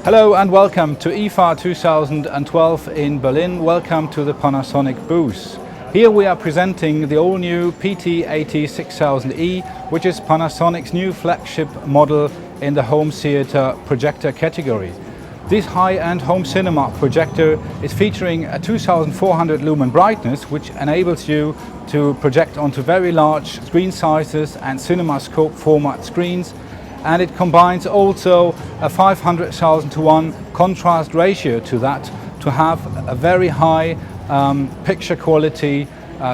Hello and welcome to IFA 2012 in Berlin. Welcome to the Panasonic booth. Here we are presenting the all-new PT-AT6000E, which is Panasonic's new flagship model in the home theater projector category. This high-end home cinema projector is featuring a 2400 lumen brightness, which enables you to project onto very large screen sizes and CinemaScope format screens. And it combines also a 500,000 to 1 contrast ratio to that to have a very high picture quality,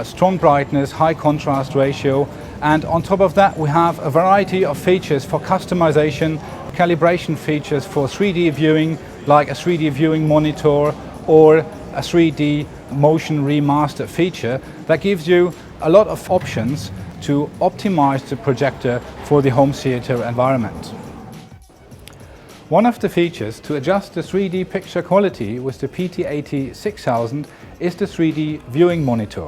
strong brightness, high contrast ratio. And on top of that we have a variety of features for customization, calibration features for 3D viewing, like a 3D viewing monitor or a 3D motion remaster feature that gives you a lot of options to optimize the projector for the home theater environment. One of the features to adjust the 3D picture quality with the PT-AT6000 is the 3D viewing monitor.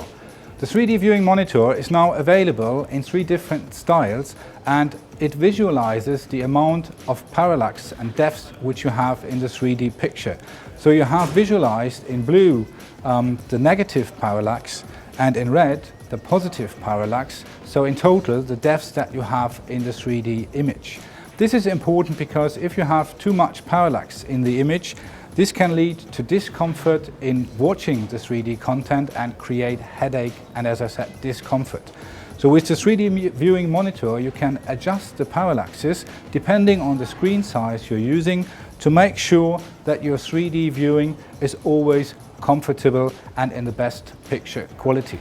The 3D viewing monitor is now available in 3 different styles, and it visualizes the amount of parallax and depth which you have in the 3D picture. So you have visualized in blue the negative parallax, and in red the positive parallax, so in total the depths that you have in the 3D image. This is important because if you have too much parallax in the image, this can lead to discomfort in watching the 3D content and create headache and, as I said, discomfort. So with the 3D viewing monitor you can adjust the parallaxes depending on the screen size you're using to make sure that your 3D viewing is always comfortable and in the best picture quality.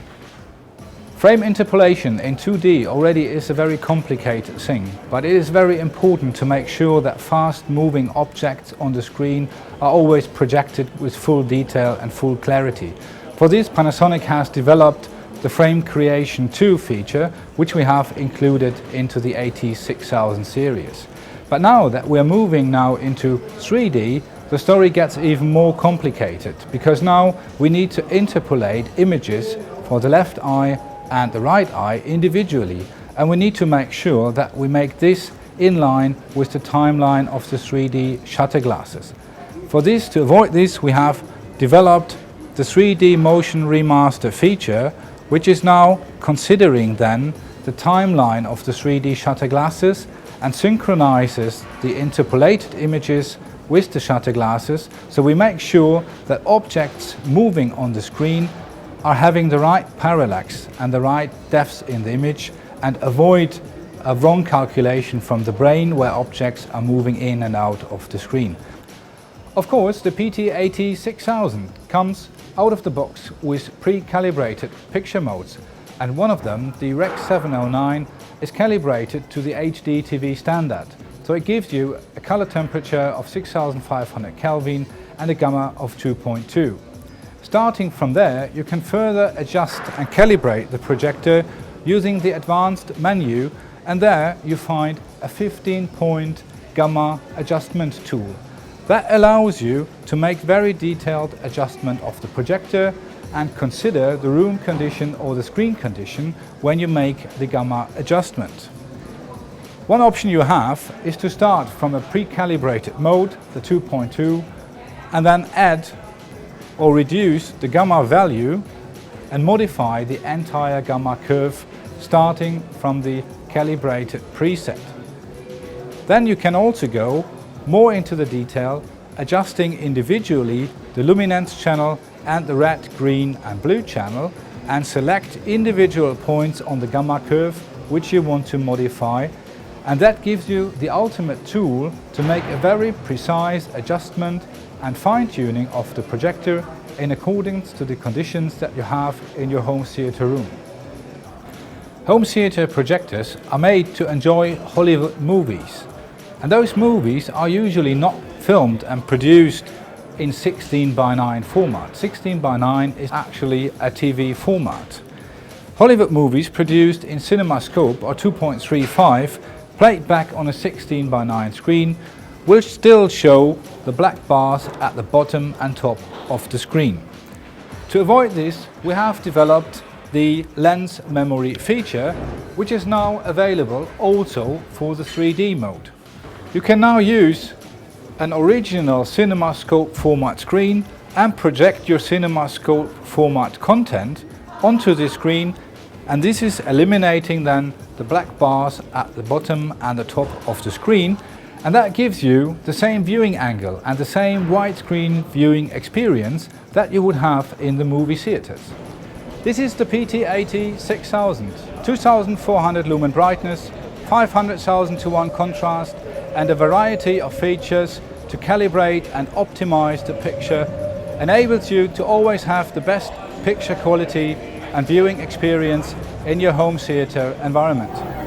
Frame interpolation in 2D already is a very complicated thing, but it is very important to make sure that fast-moving objects on the screen are always projected with full detail and full clarity. For this, Panasonic has developed the Frame Creation 2 feature, which we have included into the AT6000 series. But now that we're moving into 3D, the story gets even more complicated, because now we need to interpolate images for the left eye and the right eye individually, and we need to make sure that we make this in line with the timeline of the 3D shutter glasses. To avoid this, we have developed the 3D motion remaster feature, which is now considering then the timeline of the 3D shutter glasses and synchronizes the interpolated images with the shutter glasses, so we make sure that objects moving on the screen are having the right parallax and the right depth in the image, and avoid a wrong calculation from the brain where objects are moving in and out of the screen. Of course, the PT-AT6000 comes out of the box with pre-calibrated picture modes, and one of them, the Rec 709, is calibrated to the HD TV standard. So it gives you a color temperature of 6500 Kelvin and a gamma of 2.2. Starting from there, you can further adjust and calibrate the projector using the advanced menu, and there you find a 15-point gamma adjustment tool. That allows you to make very detailed adjustment of the projector and consider the room condition or the screen condition when you make the gamma adjustment. One option you have is to start from a pre-calibrated mode, the 2.2, and then add or reduce the gamma value and modify the entire gamma curve starting from the calibrated preset. Then you can also go more into the detail, adjusting individually the luminance channel and the red, green and blue channel, and select individual points on the gamma curve which you want to modify, and that gives you the ultimate tool to make a very precise adjustment and fine-tuning of the projector in accordance to the conditions that you have in your home theater room. Home theater projectors are made to enjoy Hollywood movies, and those movies are usually not filmed and produced in 16:9 format. 16:9 is actually a TV format. Hollywood movies produced in CinemaScope or 2.35 played back on a 16:9 screen will still show the black bars at the bottom and top of the screen. To avoid this, we have developed the lens memory feature, which is now available also for the 3D mode. You can now use an original CinemaScope format screen and project your CinemaScope format content onto the screen, and this is eliminating then the black bars at the bottom and the top of the screen, and that gives you the same viewing angle and the same widescreen viewing experience that you would have in the movie theaters. This is the PT-AT6000, 2400 lumen brightness, 500,000 to 1 contrast, and a variety of features to calibrate and optimize the picture enables you to always have the best picture quality and viewing experience in your home theater environment.